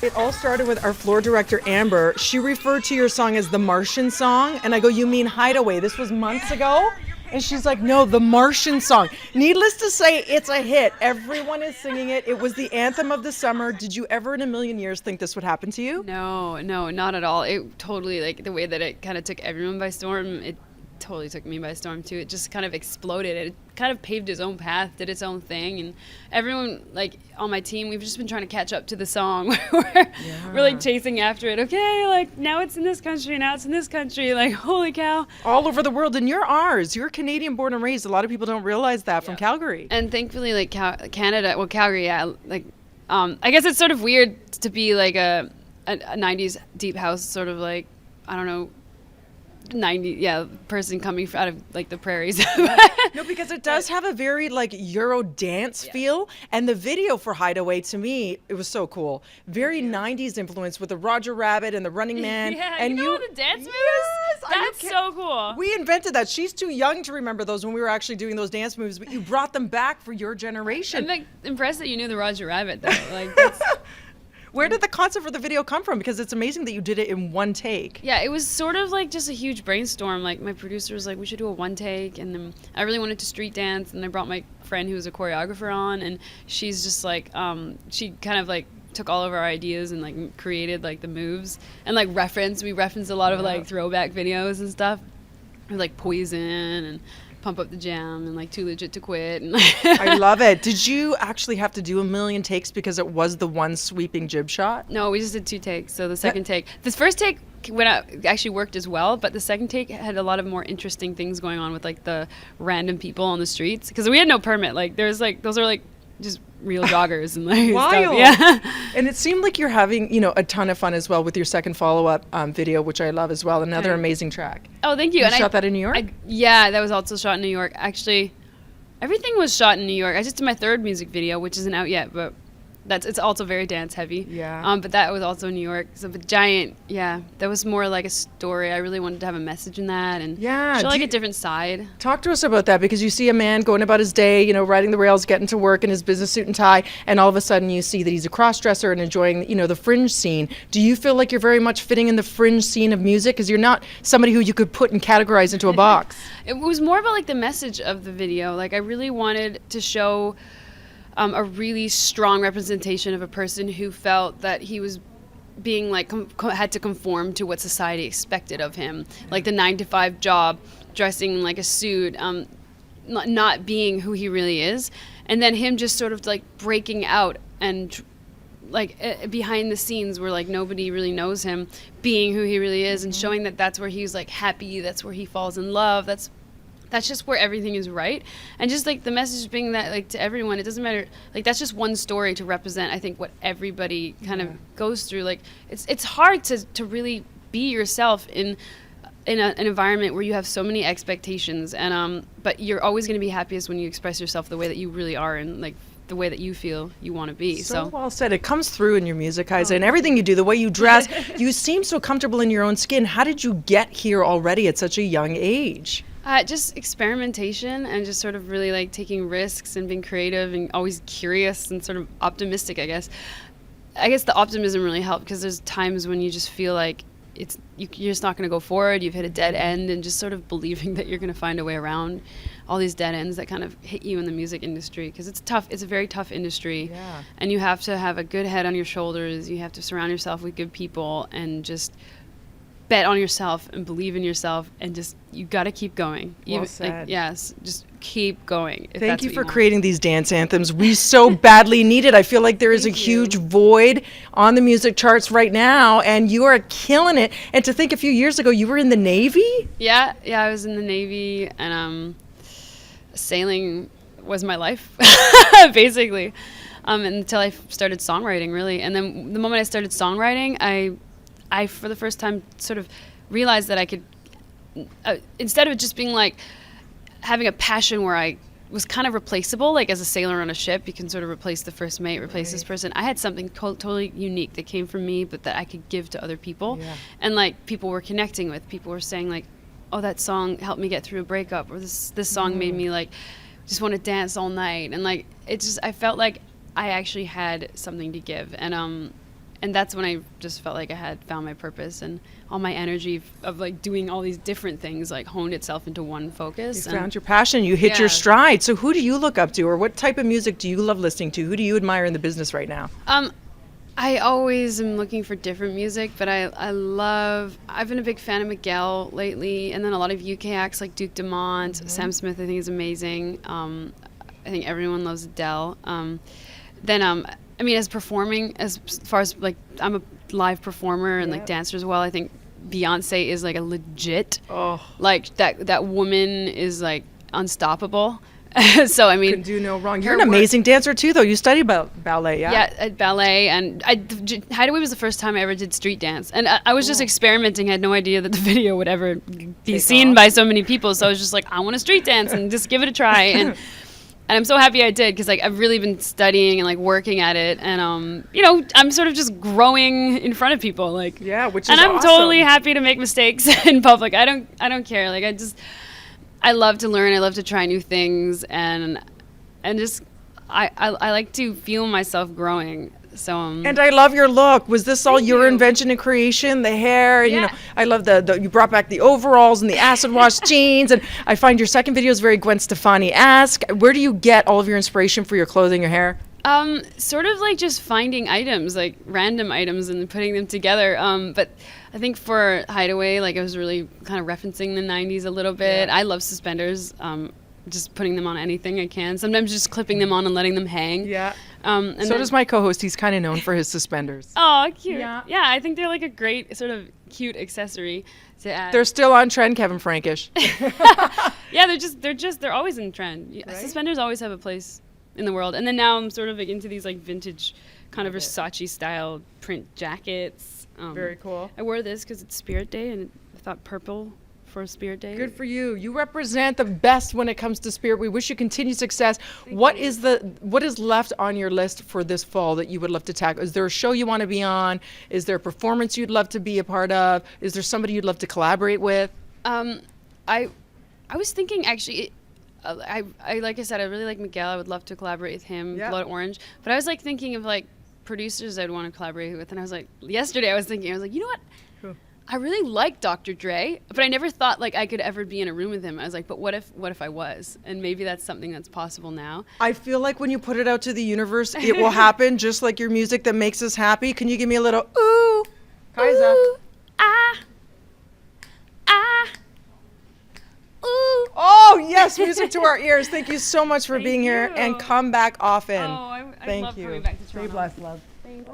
It all started with our floor director, Amber. She referred to your song as the Martian song. And I go, you mean Hideaway? This was months ago. And she's like, no, the Martian song. Needless to say, it's a hit. Everyone is singing it. It was the anthem of the summer. Did you ever in a million years think this would happen to you? No, not at all. It totally, like, the way that it kind of took everyone by storm, it totally took me by storm too. It just kind of exploded. It kind of paved its own path, did its own thing, and everyone, like, on my team, we've just been trying to catch up to the song. We're like chasing after it. Okay, like, now it's in this country, now it's in this country, like, holy cow. All over the world, and you're ours. You're Canadian born and raised. A lot of people don't realize that from Calgary. And thankfully, like, Canada, well, Calgary, yeah, like, I guess it's sort of weird to be like a 90s deep house sort of, like, I don't know, person coming out of, like, the prairies. No, because it does have a very, like, Euro dance feel, and the video for Hideaway, to me, it was so cool. Very 90s influence with the Roger Rabbit and the Running Man. Yeah, and you know the dance moves? Yes, That's so cool. We invented that. She's too young to remember those when we were actually doing those dance moves, but you brought them back for your generation. I'm, like, impressed that you knew the Roger Rabbit, though. Like, that's... Where did the concept for the video come from? Because it's amazing that you did it in one take. Yeah, it was sort of like just a huge brainstorm. Like, my producer was like, we should do a one take. And then I really wanted to street dance. And I brought my friend who was a choreographer on. And she's just like, she kind of like took all of our ideas and like created like the moves. And like we referenced a lot of like throwback videos and stuff. Like Poison and Pump Up the Jam and like Too Legit to Quit. And I love it. Did you actually have to do a million takes because it was the one sweeping jib shot? No, we just did 2 takes. So the second take, this first take actually worked as well, but the second take had a lot of more interesting things going on with like the random people on the streets because we had no permit. Like there's like those are like just real joggers and like wild. Stuff. Yeah. And it seemed like you're having, a ton of fun as well with your second follow-up video, which I love as well. Another amazing track. Oh, thank you. You shot that in New York? Yeah, that was also shot in New York. Actually, everything was shot in New York. I just did my third music video, which isn't out yet, but it's also very dance heavy. Yeah. But that was also in New York. So the giant, that was more like a story. I really wanted to have a message in that and show like a different side. Talk to us about that, because you see a man going about his day, riding the rails, getting to work in his business suit and tie, and all of a sudden you see that he's a cross-dresser and enjoying, the fringe scene. Do you feel like you're very much fitting in the fringe scene of music? Because you're not somebody who you could put and categorize into a box. It was more about like the message of the video. Like I really wanted to show a really strong representation of a person who felt that he was being like had to conform to what society expected of him, like the 9-to-5 job, dressing like a suit, not being who he really is, and then him just sort of like breaking out and like behind the scenes where like nobody really knows him, being who he really is, and showing that that's where he's like happy, that's where he falls in love, that's just where everything is right. And just like the message being that like to everyone, it doesn't matter, like that's just one story to represent I think what everybody kind of goes through. Like it's hard to really be yourself in an environment where you have so many expectations, and but you're always going to be happiest when you express yourself the way that you really are and like the way that you feel you want to be. So well said. It comes through in your music, Kiesza, and everything you do, the way you dress. You seem so comfortable in your own skin. How did you get here already at such a young age? Just experimentation and just sort of really like taking risks and being creative and always curious and sort of optimistic, I guess. I guess the optimism really helped because there's times when you just feel like you're just not going to go forward, you've hit a dead end, and just sort of believing that you're going to find a way around all these dead ends that kind of hit you in the music industry, because it's tough. It's a very tough industry, and you have to have a good head on your shoulders. You have to surround yourself with good people and just bet on yourself and believe in yourself, and just you got to keep going. Well said. Just keep going. Thank you for creating these dance anthems. We so badly need it. I feel like there is a huge void on the music charts right now, and you are killing it. And to think a few years ago you were in the Navy? Yeah, I was in the Navy, and sailing was my life, basically, until I started songwriting, really. And then the moment I started songwriting, I for the first time sort of realized that I could, instead of just being like having a passion where I was kind of replaceable, like as a sailor on a ship, you can sort of replace the first mate, replace this person. I had something totally unique that came from me, but that I could give to other people. And like people were connecting with, people were saying like, oh, that song helped me get through a breakup, or this song made me like just want to dance all night. And like I felt like I actually had something to give, and and that's when I just felt like I had found my purpose, and all my energy of like doing all these different things like honed itself into one focus. You found your passion. You hit your Yeah. stride. So who do you look up to, or what type of music do you love listening to? Who do you admire in the business right now? I always am looking for different music, but I've been a big fan of Miguel lately, and then a lot of UK acts like Duke Dumont, Sam Smith I think is amazing. I think everyone loves Adele. I mean, as performing, as far as like, I'm a live performer and like dancer as well, I think Beyonce is like a legit, like that woman is like unstoppable. So I mean, Can do no wrong. You're an amazing dancer too, though. You studied ballet, yeah? Yeah, at ballet, and Hideaway was the first time I ever did street dance, and I was just experimenting. I had no idea that the video would ever be seen by so many people. So I was just like, I want to street dance and just give it a try, and I'm so happy I did, because like I've really been studying and like working at it, and you know, I'm sort of just growing in front of people, like, Yeah, which is and I'm awesome. totally happy to make mistakes in public. I don't care. Like I love to learn. I love to try new things, and just I like to feel myself growing. So And I love your look. Was this all Thank your you. invention and creation? The hair, you know. Yeah. I love the you brought back the overalls and the acid wash jeans, and I find your second video is very Gwen Stefani-esque. Where do you get all of your inspiration for your clothing, your hair? Sort of like just finding items, like random items, and putting them together. But I think for Hideaway, like I was really kind of referencing the 90s a little bit. I love suspenders. Just putting them on anything I can. Sometimes just clipping them on and letting them hang. Yeah. And So then- does my co-host. He's kind of known for his suspenders. Oh, cute. Yeah. Yeah, I think they're like a great sort of cute accessory to add. They're still on trend, Kevin Frankish. Yeah, they're always in trend. Yeah, suspenders always have a place in the world. And then now I'm sort of like into these like vintage kind of Versace style print jackets. Very cool. I wore this because it's Spirit Day, and I thought purple for Spirit Day. Good for you. You represent the best when it comes to spirit. We wish you continued success. What is left on your list for this fall that you would love to tackle? Is there a show you want to be on? Is there a performance you'd love to be a part of? Is there somebody you'd love to collaborate with? I was thinking actually. I like I said, I really like Miguel. I would love to collaborate with him, Yeah. Blood Orange. But I was like thinking of like producers I'd want to collaborate with, and I was like, yesterday I was like, you know what? Who? I really like Dr. Dre, but I never thought like I could ever be in a room with him. I was like, but what if I was? And maybe that's something that's possible now. I feel like when you put it out to the universe, it will happen, just like your music that makes us happy. Can you give me a little ooh, Kiesza? Ooh, ah, ah, ooh. Oh, yes, music to our ears. Thank you so much for being here, you. and come back often. Oh, I Thank love you. coming back to Be Toronto. blessed, love. Thank you.